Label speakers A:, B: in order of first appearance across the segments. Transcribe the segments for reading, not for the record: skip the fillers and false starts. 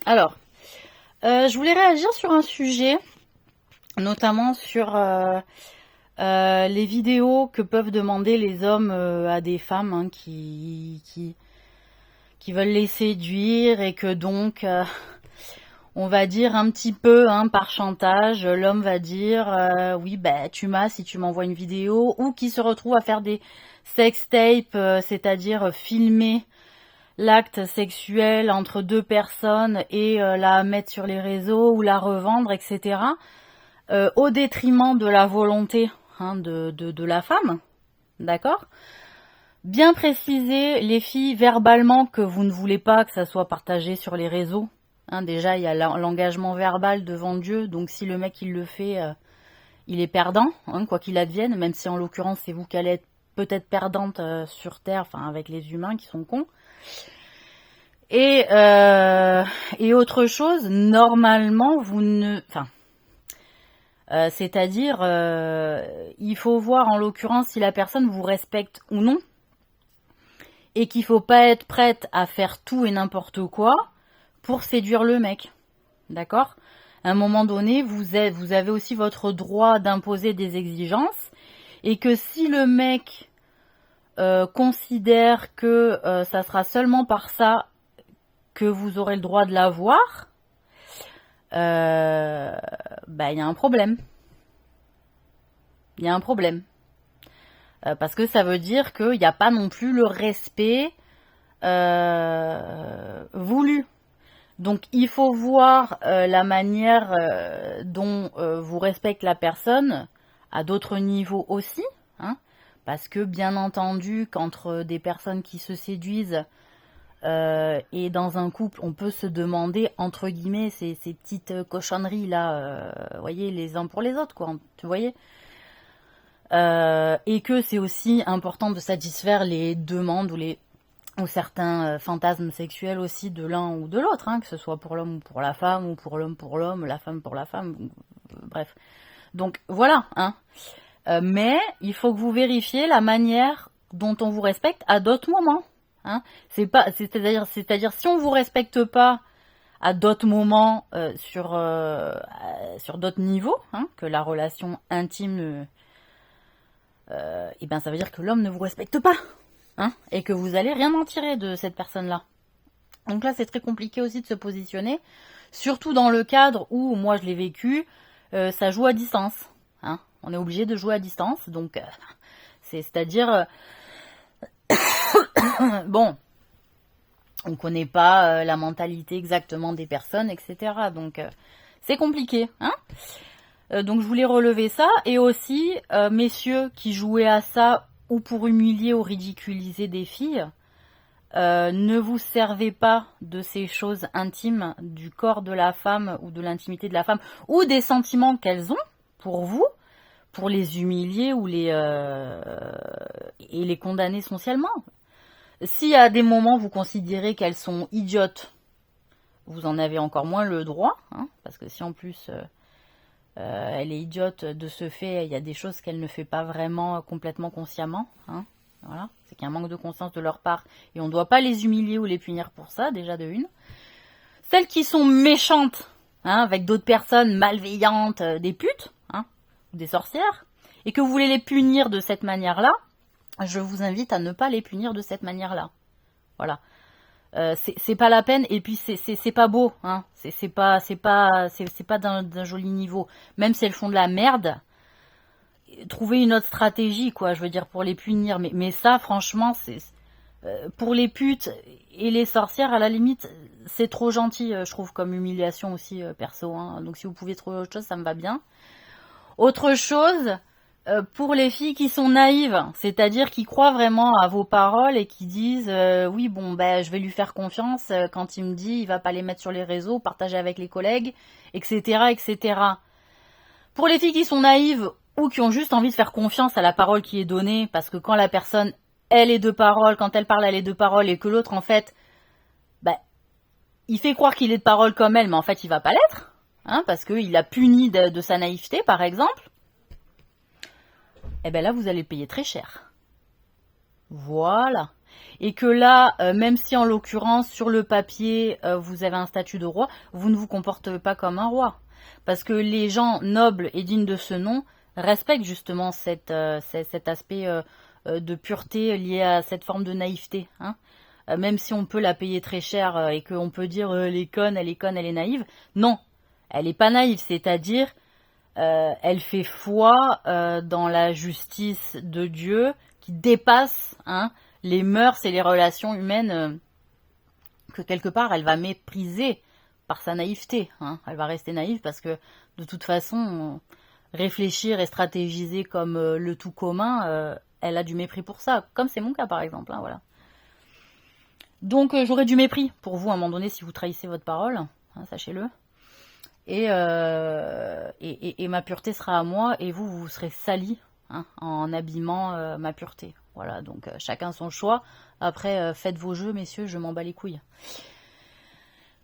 A: Alors, je voulais réagir sur un sujet, notamment sur les vidéos que peuvent demander les hommes à des femmes hein, qui veulent les séduire et que donc, on va dire un petit peu hein, par chantage, l'homme va dire oui, bah, tu m'as si tu m'envoies une vidéo, ou qui se retrouve à faire des sextapes, c'est-à-dire filmer l'acte sexuel entre deux personnes et la mettre sur les réseaux ou la revendre, etc. Au détriment de la volonté hein, de la femme, d'accord? Bien préciser, les filles, verbalement, que vous ne voulez pas que ça soit partagé sur les réseaux. Hein, déjà, il y a l'engagement verbal devant Dieu, donc si le mec il le fait, il est perdant, hein, quoi qu'il advienne, même si en l'occurrence c'est vous qui allez être peut-être perdante sur Terre, enfin avec les humains qui sont cons. Et autre chose, normalement, vous ne... Enfin, c'est-à-dire, il faut voir en l'occurrence si la personne vous respecte ou non, et qu'il faut pas être prête à faire tout et n'importe quoi pour séduire le mec. D'accord ? À un moment donné, vous avez aussi votre droit d'imposer des exigences, et que si le mec considère que ça sera seulement par ça que vous aurez le droit de l'avoir, bah, y a un problème. Il y a un problème. Parce que ça veut dire qu'il n'y a pas non plus le respect voulu. Donc il faut voir la manière dont vous respectez la personne à d'autres niveaux aussi. Hein, parce que bien entendu, qu'entre des personnes qui se séduisent et dans un couple, on peut se demander, entre guillemets, ces petites cochonneries là, voyez, les uns pour les autres, quoi, tu voyez. Et que c'est aussi important de satisfaire les demandes ou certains fantasmes sexuels aussi de l'un ou de l'autre, hein, que ce soit pour l'homme ou pour la femme, ou pour l'homme, la femme pour la femme, bref. Donc voilà, hein. Mais il faut que vous vérifiez la manière dont on vous respecte à d'autres moments. Hein. C'est-à-dire si on vous respecte pas à d'autres moments sur d'autres niveaux, hein, que la relation intime, et ben ça veut dire que l'homme ne vous respecte pas, hein, et que vous allez rien en tirer de cette personne-là. Donc là, c'est très compliqué aussi de se positionner, surtout dans le cadre où, moi je l'ai vécu, ça joue à distance. Hein. On est obligé de jouer à distance, donc c'est-à-dire bon, on connaît pas la mentalité exactement des personnes, etc. Donc c'est compliqué, hein. Donc je voulais relever ça, et aussi messieurs qui jouaient à ça ou pour humilier ou ridiculiser des filles, ne vous servez pas de ces choses intimes du corps de la femme ou de l'intimité de la femme ou des sentiments qu'elles ont pour vous, pour les humilier ou et les condamner socialement. Si à des moments vous considérez qu'elles sont idiotes, vous en avez encore moins le droit, hein, parce que si en plus elle est idiote de ce fait, il y a des choses qu'elle ne fait pas vraiment complètement consciemment, hein, voilà, c'est qu'il y a un manque de conscience de leur part, et on ne doit pas les humilier ou les punir pour ça, déjà de une. Celles qui sont méchantes, hein, avec d'autres personnes malveillantes, des putes, hein, ou des sorcières, et que vous voulez les punir de cette manière-là, je vous invite à ne pas les punir de cette manière-là. Voilà. C'est pas la peine, et puis c'est pas beau, hein. C'est pas d'un joli niveau. Même si elles font de la merde, trouver une autre stratégie, quoi, je veux dire, pour les punir. Mais ça, franchement, c'est pour les putes et les sorcières, à la limite, c'est trop gentil, je trouve, comme humiliation aussi, perso, hein. Donc si vous pouvez trouver autre chose, ça me va bien. Autre chose, pour les filles qui sont naïves, c'est-à-dire qui croient vraiment à vos paroles et qui disent oui bon ben je vais lui faire confiance quand il me dit il va pas les mettre sur les réseaux, partager avec les collègues, etc., etc. Pour les filles qui sont naïves ou qui ont juste envie de faire confiance à la parole qui est donnée, parce que quand la personne elle est de parole, quand elle parle elle est de parole, et que l'autre en fait ben il fait croire qu'il est de parole comme elle, mais en fait il va pas l'être, hein, parce qu'il a puni de sa naïveté par exemple. Eh bien là, vous allez payer très cher. Voilà. et que là, même si en l'occurrence sur le papier vous avez un statut de roi, vous ne vous comportez pas comme un roi, parce que les gens nobles et dignes de ce nom respectent justement cet aspect de pureté lié à cette forme de naïveté, hein. Même si on peut la payer très cher et qu'on peut dire elle est conne, elle est naïve, non, elle n'est pas naïve, c'est-à-dire elle fait foi dans la justice de Dieu qui dépasse, hein, les mœurs et les relations humaines que quelque part elle va mépriser par sa naïveté, hein. Elle va rester naïve parce que de toute façon, réfléchir et stratégiser comme le tout commun, elle a du mépris pour ça, comme c'est mon cas par exemple, hein, voilà. Donc j'aurais du mépris pour vous à un moment donné si vous trahissez votre parole, hein, sachez-le. Et ma pureté sera à moi et vous serez salis, hein, en abîmant ma pureté. Voilà, donc chacun son choix. Après, faites vos jeux, messieurs, je m'en bats les couilles.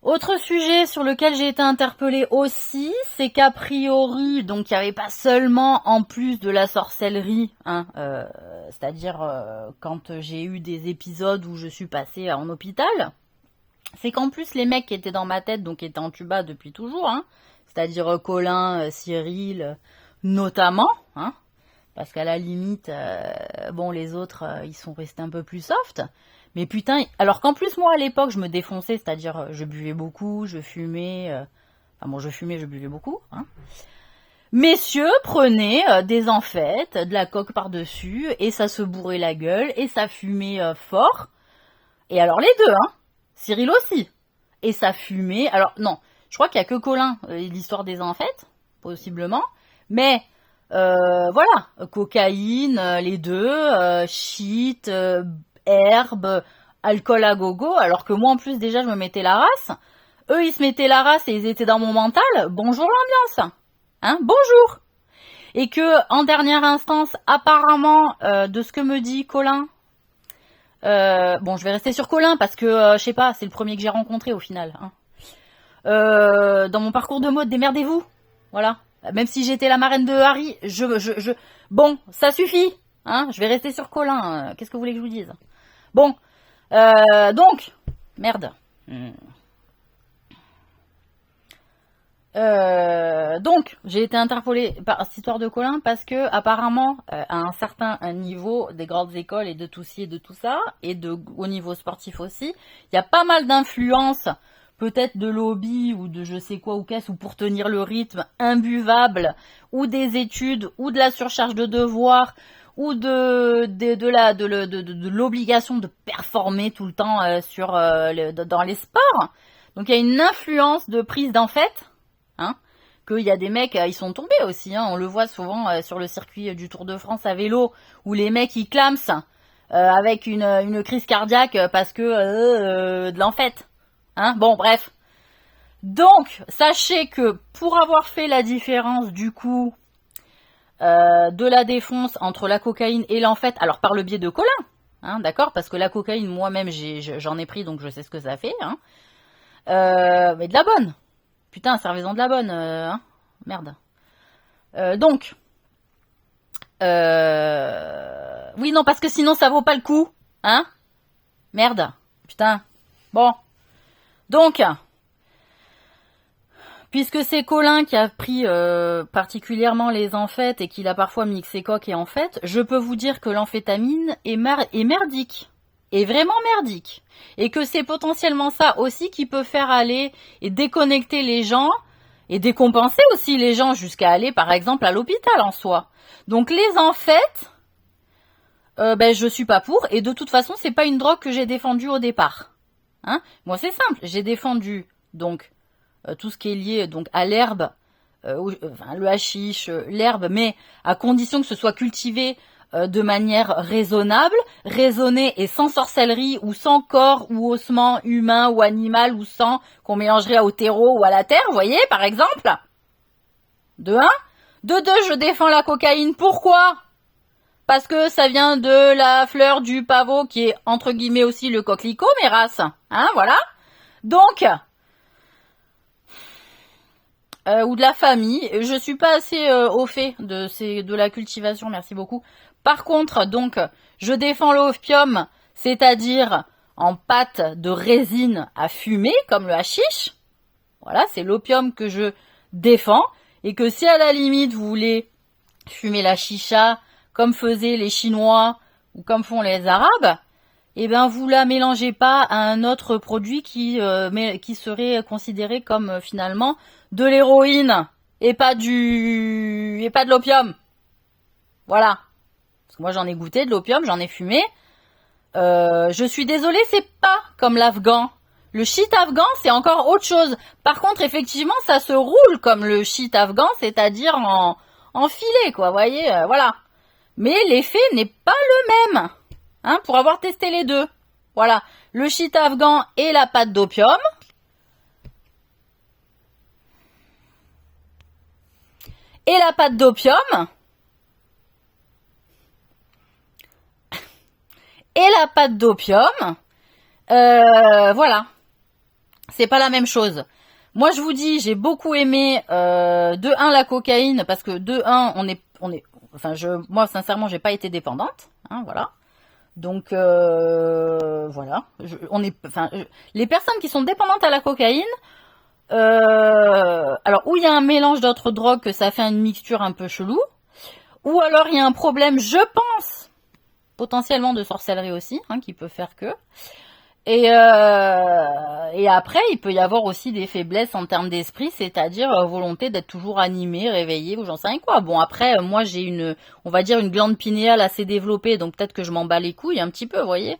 A: Autre sujet sur lequel j'ai été interpellée aussi, c'est qu'a priori, donc il n'y avait pas seulement en plus de la sorcellerie, hein, c'est-à-dire quand j'ai eu des épisodes où je suis passée en hôpital, c'est qu'en plus les mecs qui étaient dans ma tête, donc qui étaient en tuba depuis toujours, hein, c'est-à-dire Colin, Cyril, notamment, hein, parce qu'à la limite, bon les autres, ils sont restés un peu plus soft. Mais putain, alors qu'en plus moi à l'époque je me défonçais, c'est-à-dire je buvais beaucoup, je fumais, enfin bon je fumais, je buvais beaucoup, hein. Messieurs prenaient des amphètes, de la coke par-dessus, et ça se bourrait la gueule, et ça fumait fort. Et alors les deux, hein, Cyril aussi. Et ça fumait, alors non, je crois qu'il y a que Colin, l'histoire des amphètes, possiblement, mais voilà, cocaïne, les deux, shit, herbe, alcool à gogo, alors que moi en plus déjà je me mettais la race. Eux ils se mettaient la race et ils étaient dans mon mental. Bonjour l'ambiance, hein, bonjour. Et que en dernière instance, apparemment, de ce que me dit Colin, bon je vais rester sur Colin parce que je sais pas, c'est le premier que j'ai rencontré au final, hein. Dans mon parcours de mode, démerdez-vous, voilà. Même si j'étais la marraine de Harry, bon, ça suffit, hein. Je vais rester sur Colin. Qu'est-ce que vous voulez que je vous dise? Bon, donc, merde. Donc, j'ai été interpellée par cette histoire de Colin parce que, apparemment, à un certain niveau des grandes écoles et de tout ci et de tout ça, et au niveau sportif aussi, il y a pas mal d'influences, peut-être de lobby ou de je sais quoi ou qu'est-ce, ou pour tenir le rythme imbuvable, ou des études, ou de la surcharge de devoirs, ou de l'obligation de performer tout le temps dans les sports. Donc il y a une influence de prise d'en fait, hein, qu'il y a des mecs, ils sont tombés aussi, hein, on le voit souvent sur le circuit du Tour de France à vélo, où les mecs ils clament avec une crise cardiaque parce que de l'enfête, hein, bon bref. Donc sachez que pour avoir fait la différence du coup de la défonce entre la cocaïne et l'enfête, alors par le biais de Colin, hein, d'accord, parce que la cocaïne moi-même j'en ai pris donc je sais ce que ça fait, hein, mais de la bonne, putain servez-en de la bonne, hein, merde. Donc oui non parce que sinon ça vaut pas le coup, hein, merde, putain, bon, donc puisque c'est Colin qui a pris particulièrement les amphètes et qu'il a parfois mixé coke et amphètes, je peux vous dire que l'amphétamine est merdique. Est vraiment merdique. Et que c'est potentiellement ça aussi qui peut faire aller et déconnecter les gens et décompenser aussi les gens jusqu'à aller par exemple à l'hôpital en soi. Donc les amphètes, je suis pas pour et de toute façon c'est pas une drogue que j'ai défendue au départ. Hein, moi c'est simple, j'ai défendu donc tout ce qui est lié donc à l'herbe, le hashish, l'herbe, mais à condition que ce soit cultivé de manière raisonnable, raisonnée et sans sorcellerie ou sans corps ou ossement humain ou animal ou sang qu'on mélangerait au terreau ou à la terre, vous voyez, par exemple. De 1. De 2, je défends la cocaïne. Pourquoi ? Parce que ça vient de la fleur du pavot qui est entre guillemets aussi le coquelicot, mes races. Hein, voilà. Donc... ou de la famille. Je suis pas assez au fait de la cultivation, merci beaucoup. Par contre, donc, je défends l'opium, c'est-à-dire en pâte de résine à fumer, comme le hashish. Voilà, c'est l'opium que je défends. Et que si à la limite vous voulez fumer la chicha, comme faisaient les Chinois ou comme font les Arabes, eh ben vous la mélangez pas à un autre produit qui serait considéré comme finalement de l'héroïne et pas de l'opium. Voilà. Parce que moi j'en ai goûté de l'opium, j'en ai fumé. Je suis désolée, c'est pas comme l'afghan. Le shit afghan, c'est encore autre chose. Par contre, effectivement, ça se roule comme le shit afghan, c'est-à-dire en filet, quoi, vous voyez, voilà. Mais l'effet n'est pas le même, hein, pour avoir testé les deux. Voilà, le shit afghan et la pâte d'opium. Et la pâte d'opium. Et la pâte d'opium. Voilà. C'est pas la même chose. Moi, je vous dis, j'ai beaucoup aimé de 1 la cocaïne parce que de 1, moi sincèrement, j'ai pas été dépendante, hein, voilà. Donc voilà, les personnes qui sont dépendantes à la cocaïne, alors où il y a un mélange d'autres drogues que ça fait une mixture un peu chelou, ou alors il y a un problème, je pense, potentiellement de sorcellerie aussi, hein, qui peut faire que. Et après, il peut y avoir aussi des faiblesses en termes d'esprit, c'est-à-dire volonté d'être toujours animé, réveillé, ou j'en sais rien quoi. Bon, après, moi, j'ai on va dire une glande pinéale assez développée, donc peut-être que je m'en bats les couilles un petit peu, vous voyez.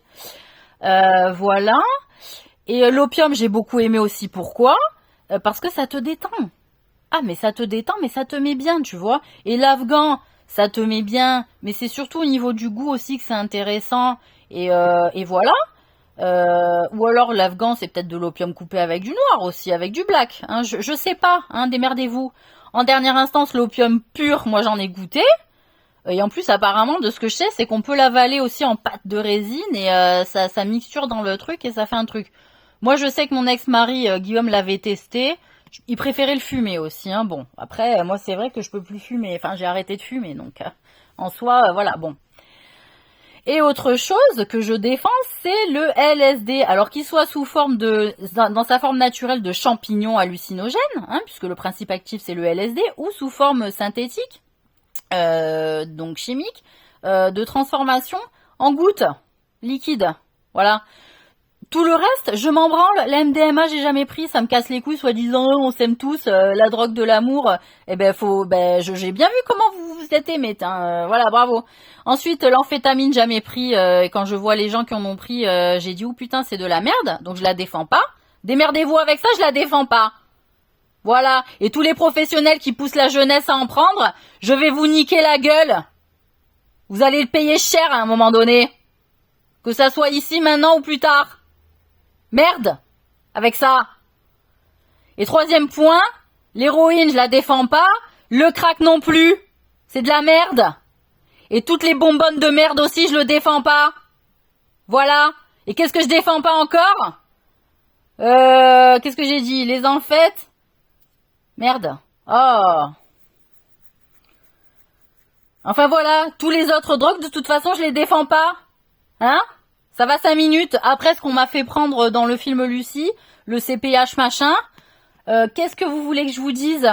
A: Voilà. Et l'opium, j'ai beaucoup aimé aussi. Pourquoi ? Parce que ça te détend. Ah, mais ça te détend, mais ça te met bien, tu vois. Et l'afghan, ça te met bien, mais c'est surtout au niveau du goût aussi que c'est intéressant. Et voilà. Ou alors l'afghan c'est peut-être de l'opium coupé avec du noir aussi, avec du black, hein, je sais pas, hein, démerdez-vous. En dernière instance, l'opium pur, moi j'en ai goûté, et en plus apparemment de ce que je sais, c'est qu'on peut l'avaler aussi en pâte de résine, et ça mixture dans le truc et ça fait un truc. Moi je sais que mon ex-mari Guillaume l'avait testé, il préférait le fumer aussi, hein. Bon, après moi c'est vrai que je peux plus fumer, enfin j'ai arrêté de fumer, donc en soi voilà, bon. Et autre chose que je défends, c'est le LSD. Alors qu'il soit sous forme dans sa forme naturelle de champignon hallucinogène, hein, puisque le principe actif c'est le LSD, ou sous forme synthétique, donc chimique, de transformation en gouttes liquides. Voilà. Tout le reste, je m'en branle. La MDMA, j'ai jamais pris, ça me casse les couilles, soi-disant, on s'aime tous, la drogue de l'amour. Eh ben, j'ai bien vu comment vous vous êtes aimés, voilà, bravo. Ensuite, l'amphétamine, jamais pris, et quand je vois les gens qui en ont pris, j'ai dit, oh putain, c'est de la merde, donc je la défends pas. Démerdez-vous avec ça, je la défends pas. Voilà. Et tous les professionnels qui poussent la jeunesse à en prendre, je vais vous niquer la gueule. Vous allez le payer cher à un moment donné. Que ça soit ici, maintenant ou plus tard. Merde avec ça. Et troisième point, l'héroïne, je la défends pas, le crack non plus. C'est de la merde. Et toutes les bonbonnes de merde aussi, je le défends pas. Voilà. Et qu'est-ce que je défends pas encore ? Qu'est-ce que j'ai dit ? Les amphètes ? Merde. Oh. Enfin voilà, tous les autres drogues, de toute façon, je les défends pas. Hein ? Ça va 5 minutes après ce qu'on m'a fait prendre dans le film Lucie, le CPH machin. Qu'est-ce que vous voulez que je vous dise ?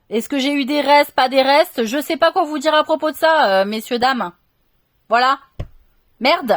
A: Est-ce que j'ai eu des restes, pas des restes ? Je sais pas quoi vous dire à propos de ça, messieurs, dames. Voilà. Merde.